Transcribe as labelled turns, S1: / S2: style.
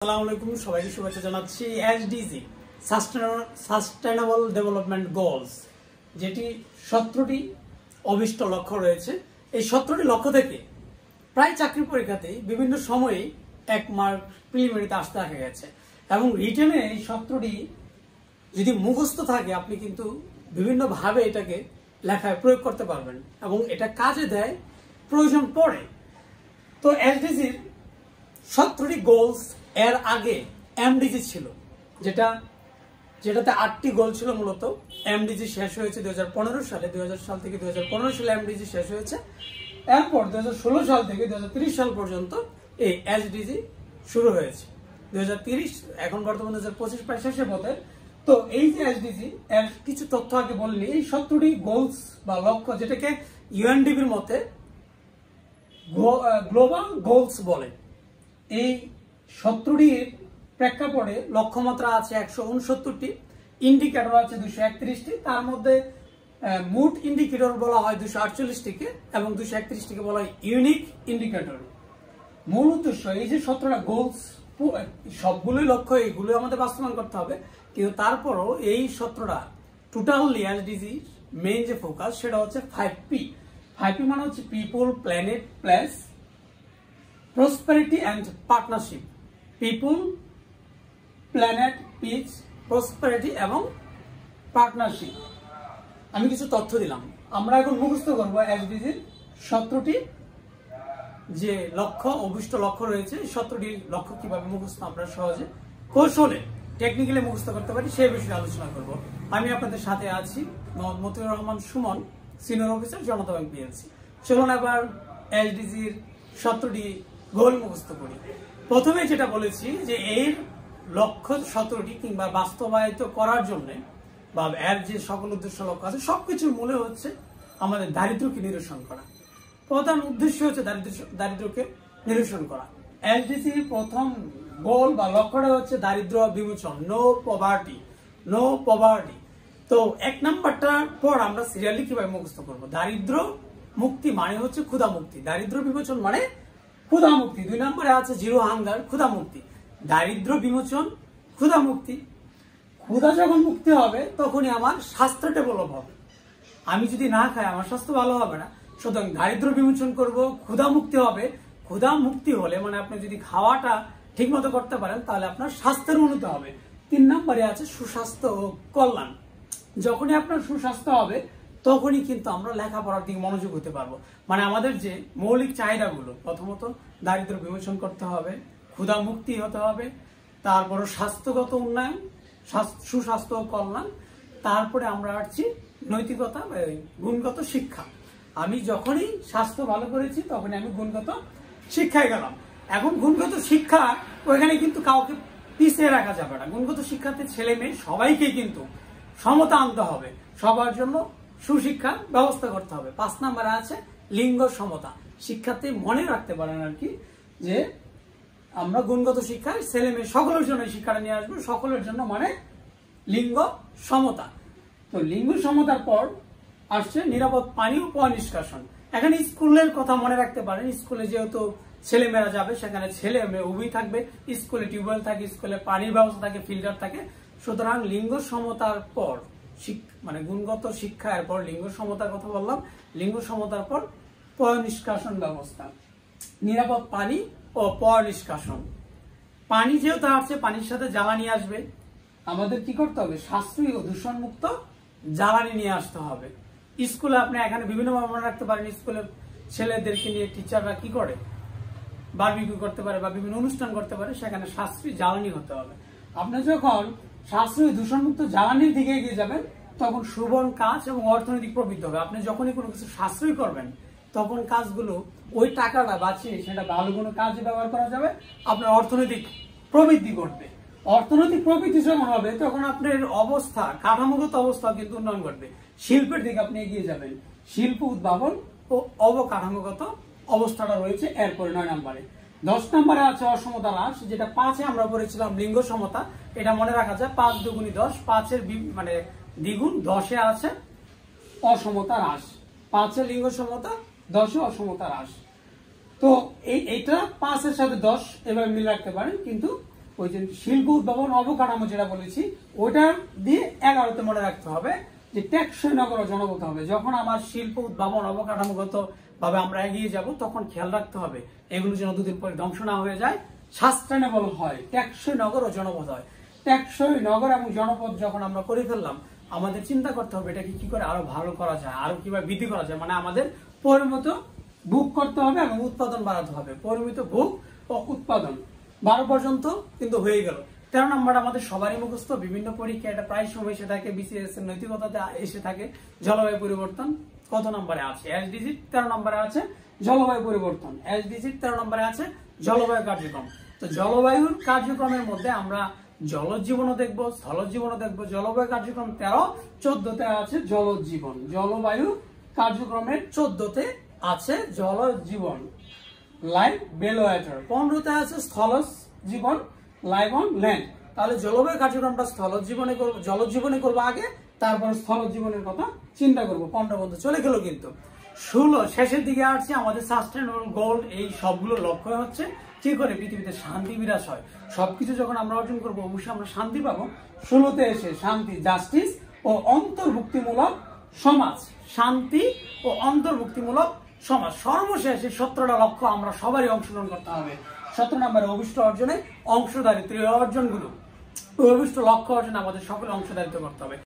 S1: আসসালামু আলাইকুম, সবাইকে শুভেচ্ছা জানাচ্ছি। এসডিজি সাস্টেনেবল ডেভেলপমেন্ট গোলস, যেটি 17টি অভিষ্ট লক্ষ্য রয়েছে। এই 17টি লক্ষ্য থেকে প্রায় চাকরি পরীক্ষাতে বিভিন্ন সময়ে 1 মার্ক প্রিলিমিনারিতে আসতে দেখা গেছে, এবং রিটেনে এই 17টি যদি মুখস্থ থাকে আপনি কিন্তু বিভিন্নভাবে এটাকে লেখায় প্রয়োগ করতে পারবেন এবং এটা কাজে দেয় প্রয়োজন পড়ে। তো এসডিজির 17টি গোলস এর আগে এমডিজি ছিল, যেটাতে 8টি গোল ছিল। মূলত এমডিজি শেষ হয়েছে 2015 সালে। 2000 সাল থেকে 2015 সালে এমডিজি শেষ হয়েছে। এরপর 2016 সাল থেকে 2030 সাল পর্যন্ত এই এসডিজি শুরু হয়েছে। 2030 এখন বর্তমানে 2025 প্রায় শেষের পথে। তো এই যে এসডিজি এর কিছু তথ্য আগে বললি, এই 17টি গোলস বা লক্ষ্য, যেটাকে ইউএনডিপির মতে গ্লোবাল গোলস বলে, এই 17টির প্রেক্ষাপটে লক্ষ্যমাত্রা আছে 169টি, ইন্ডিকেটর আছে 231টি। তার মধ্যে মোট ইন্ডিকেটর বলা হয় 248টিকে এবং 231টিকে বলা হয় ইউনিক ইন্ডিকেটর। মূল উদ্দেশ্য এই যে 17টা গোলস, সবগুলোই লক্ষ্য, এইগুলো আমাদের বাস্তবায়ন করতে হবে। কিন্তু তারপরও এই 17টা টোটালি এসডিজি মেইন যে ফোকাস, সেটা হচ্ছে 5P। 5P মানে হচ্ছে people, planet, place, prosperity and partnership. People, planet, piece, prosperity এবং পার্টনারশিপ। আমি কিছু তথ্য দিলাম। আমরা এখন মুখস্থ করবো এসডিজির 17টি যে লক্ষ্য, অভিষ্ট লক্ষ্য রয়েছে। 17টি লক্ষ্য কিভাবে মুখস্থ আমরা সহজে কৌশলে টেকনিক্যালি মুখস্থ করতে পারি সেই বিষয়ে আলোচনা করব। আমি আপনাদের সাথে আছি মোহাম্মদ মতিউর রহমান সুমন, সিনিয়র অফিসার, জনতা ব্যাংক পিএলসি। চলুন এবার এসডিজির 17টি গোল মুখস্থ করি। প্রথমে যেটা বলেছি যে এর লক্ষ্য 17টি কিংবা বাস্তবায়িত করার জন্য বা এর যে সকল উদ্দেশ্য লক্ষ্য আছে, সবকিছুর মূলে হচ্ছে আমাদের দারিদ্র্যকে নিরসন করা। প্রধান উদ্দেশ্য হচ্ছে দারিদ্র্যকে নিরসন করা। এসডিজির প্রথম গোল বা লক্ষ্যটা হচ্ছে দারিদ্র বিমোচন, নো পভার্টি। তো 1 নাম্বারটার পর আমরা সিরিয়ালি কিভাবে মুখস্থ করবো। দারিদ্র মুক্তি মানে হচ্ছে ক্ষুধা মুক্তি, দারিদ্র বিমোচন মানে ক্ষুধা মুক্তি। 2 নম্বরে আছে জিরো হাঙ্গার, ক্ষুধা মুক্তি। দারিদ্র বিমোচন, ক্ষুধা মুক্তি। ক্ষুধা যখন মুক্তি হবে তখনই আমার স্বাস্থ্য ডেভেলপ হবে। আমি যদি না খাই আমার স্বাস্থ্য ভালো হবে না। সুতরাং দারিদ্র বিমোচন করব, ক্ষুধা মুক্তি হবে। ক্ষুধা মুক্তি হলে মানে আপনি যদি খাওয়াটা ঠিক মতো করতে পারেন তাহলে আপনার স্বাস্থ্যের উন্নতি হবে। 3 নম্বরে আছে সুস্বাস্থ্য ও কল্যাণ। যখনই আপনার সুস্বাস্থ্য হবে তখনই কিন্তু আমরা লেখাপড়ার দিকে মনোযোগ হতে পারবো। মানে আমাদের যে মৌলিক চাহিদাগুলো, প্রথমত দারিদ্র বিমোচন করতে হবে, ক্ষুধা মুক্তি হতে হবে, তারপর স্বাস্থ্যগত উন্নয়ন, সুস্বাস্থ্য ও কল্যাণ, তারপরে আমরা আসছি নৈতিকতা, গুণগত শিক্ষা। আমি যখনই স্বাস্থ্য ভালো করেছি তখনই আমি গুণগত শিক্ষায় গেলাম। এখন গুণগত শিক্ষা ওইখানে কিন্তু কাউকে পিছিয়ে রাখা যাবে না। গুণগত শিক্ষাতে ছেলে মেয়ে সবাইকে কিন্তু সমতা আনতে হবে, সবার জন্য সুশিক্ষা ব্যবস্থা করতে হবে। 5 নম্বরে আছে লিঙ্গ সমতা। শিক্ষার্থী মনে রাখতে পারেন আর কি, যে আমরা গুণগত শিক্ষায় ছেলে মেয়ে সকলের জন্য শিক্ষাটা নিয়ে আসবো, সকলের জন্য মানে লিঙ্গ সমতা। তো লিঙ্গ সমতার পর আসছে নিরাপদ পানি ও পয় নিষ্কাশন। এখানে স্কুলের কথা মনে রাখতে পারেন। স্কুলে যেহেতু ছেলে মেয়েরা যাবে, সেখানে ছেলে মেয়ে উভয় থাকবে। স্কুলে টিউবওয়েল থাকে, স্কুলে পানির ব্যবস্থা থাকে, ফিল্টার থাকে। সুতরাং লিঙ্গ সমতার পর মানে গুণগত শিক্ষার পর লিঙ্গ সমতার কথা বললাম। লিঙ্গ সমতার পর পয় নিষ্কাশন ব্যবস্থা, নিরাপদ পানি ও পয় নিষ্কাশন। পানি যেহেতু আসছে, পানির সাথে জ্বালানি আসবে। আমাদের কি করতে হবে? সাশ্রয়ী ও দূষণমুক্ত জ্বালানি নিয়ে আসতে হবে। স্কুলে আপনি এখানে বিভিন্নভাবে মনে রাখতে পারেন। স্কুলে ছেলেদেরকে নিয়ে টিচাররা কি করে, বারবিকিউ করতে পারে বা বিভিন্ন অনুষ্ঠান করতে পারে, সেখানে সাশ্রয়ী জ্বালানি হতে হবে। আপনি যখন সাশ্রয়ী দূষণমুক্ত জ্বালানির দিকে এগিয়ে যাবেন তখন সুবন কাজ এবং অর্থনৈতিক প্রবৃদ্ধি হবে। আপনি যখনই কোনো কিছু সাশ্রয় করবেন তখন কাজগুলো, ওই টাকাটা বাঁচিয়ে সেটা ভালো কোনো কাজে ব্যবহার করা যাবে, আপনার অর্থনৈতিক প্রবৃদ্ধি ঘটবে। অর্থনৈতিক প্রবৃদ্ধি যখন হবে তখন আপনার অবস্থা, কাঠামোগত অবস্থা কিন্তু উন্নয়ন ঘটবে। শিল্পের দিকে আপনি এগিয়ে যাবেন। শিল্প উদ্ভাবন ও অবকাঠামোগত অবস্থাটা রয়েছে এরপরে 9 নম্বরে। 10 নম্বরে আছে অসমতা হ্রাস, যেটা 5-এ আমরা পড়েছিলাম লিঙ্গ সমতা। এটা মনে রাখা যায়, 5 দুগুণী 10, 5-এর মানে দ্বিগুণ 10-এ আছে অসমতা হ্রাস। 5-এ লিঙ্গ সমতা, 10-এ অসমতা হ্রাস। তো এইটা 5-এর সাথে 10 এভাবে মিলে রাখতে পারেন, কিন্তু ওই যে শিল্প উদ্ভাবন অবকাঠামো যেটা বলেছি ওটা দিয়ে 11তে মনে রাখতে হবে যে টেকসই নগর ও জনপথ হবে। যখন আমার শিল্প উদ্ভাবন অবকাঠামোগত ভাবে আমরা এগিয়ে যাব তখন খেয়াল রাখতে হবে এগুলো যেন দুদিন পরে ধ্বংস না হয়ে যায়, সাস্টেনেবল হয়, টেকসই নগর ও জনপথ হয়। টেকসই নগর এবং জনপথ যখন আমরা করে ফেললাম, আমাদের চিন্তা করতে হবে এটাকে কি করে আরো ভালো করা যায়, আরো কিভাবে বৃদ্ধি করা যায়। মানে আমাদের পরিমিত ভোগ করতে হবে এবং উৎপাদন বাড়াতে হবে। পরিমিত ভোগ ও উৎপাদন 12 পর্যন্ত কিন্তু হয়ে গেল। 13 নম্বর আমাদের সবারই মুখস্থ, বিভিন্ন পরীক্ষা এটা প্রায় সময় এসে থাকে, বিসিএস এর নৈতিকতাতে এসে থাকে। জলবায়ু পরিবর্তন কত নম্বরে আছে? এস ডিজিট 13 নম্বরে আছে জলবায়ু পরিবর্তন। এস ডিজিট 13 নম্বরে আছে জলবায়ু কার্যক্রম। তো জলবায়ুর কার্যক্রমের মধ্যে আমরা জলজীবনও দেখবো, স্থলজীবনও দেখবো। জলবায়ু কার্যক্রম 13, 14তে আছে জলজীবন। জলবায়ু কার্যক্রমের 14তে আছে জলজীবন, লাইফ বেলো ওয়াটার। 15তে আছে স্থলজ জীবন, লাইভ অন ল্যান্ড। তাহলে জলবায়ু কার্যক্রমটা স্থলজীবনে করবো, জলজীবনে করবো আগে, তারপর স্থলজীবনের কথা চিন্তা করবো। 15 বন্ধু চলে গেল। কিন্তু 16 শেষের দিকে আসছে আমাদের সাস্টেনেবল গোল। এই সবগুলো লক্ষ্য হচ্ছে কি করে পৃথিবীতে শান্তি বিরাজ হয়। সবকিছু যখন আমরা অর্জন করবো অবশ্যই আমরা শান্তি পাবো। 16তে এসে শান্তি, জাস্টিস ও অন্তর্ভুক্তিমূলক সমাজ। শান্তি ও অন্তর্ভুক্তিমূলক সমাজ। সর্বশেষে 17টা লক্ষ্য আমরা সবারই অংশগ্রহণ করতে হবে। 17 নম্বরে অভিষ্ট অর্জনে অংশদারিত্ব। এই অর্জনগুলো, অভিষ্ট লক্ষ্য অর্জনে আমাদের সকলে অংশদারিত্ব করতে হবে।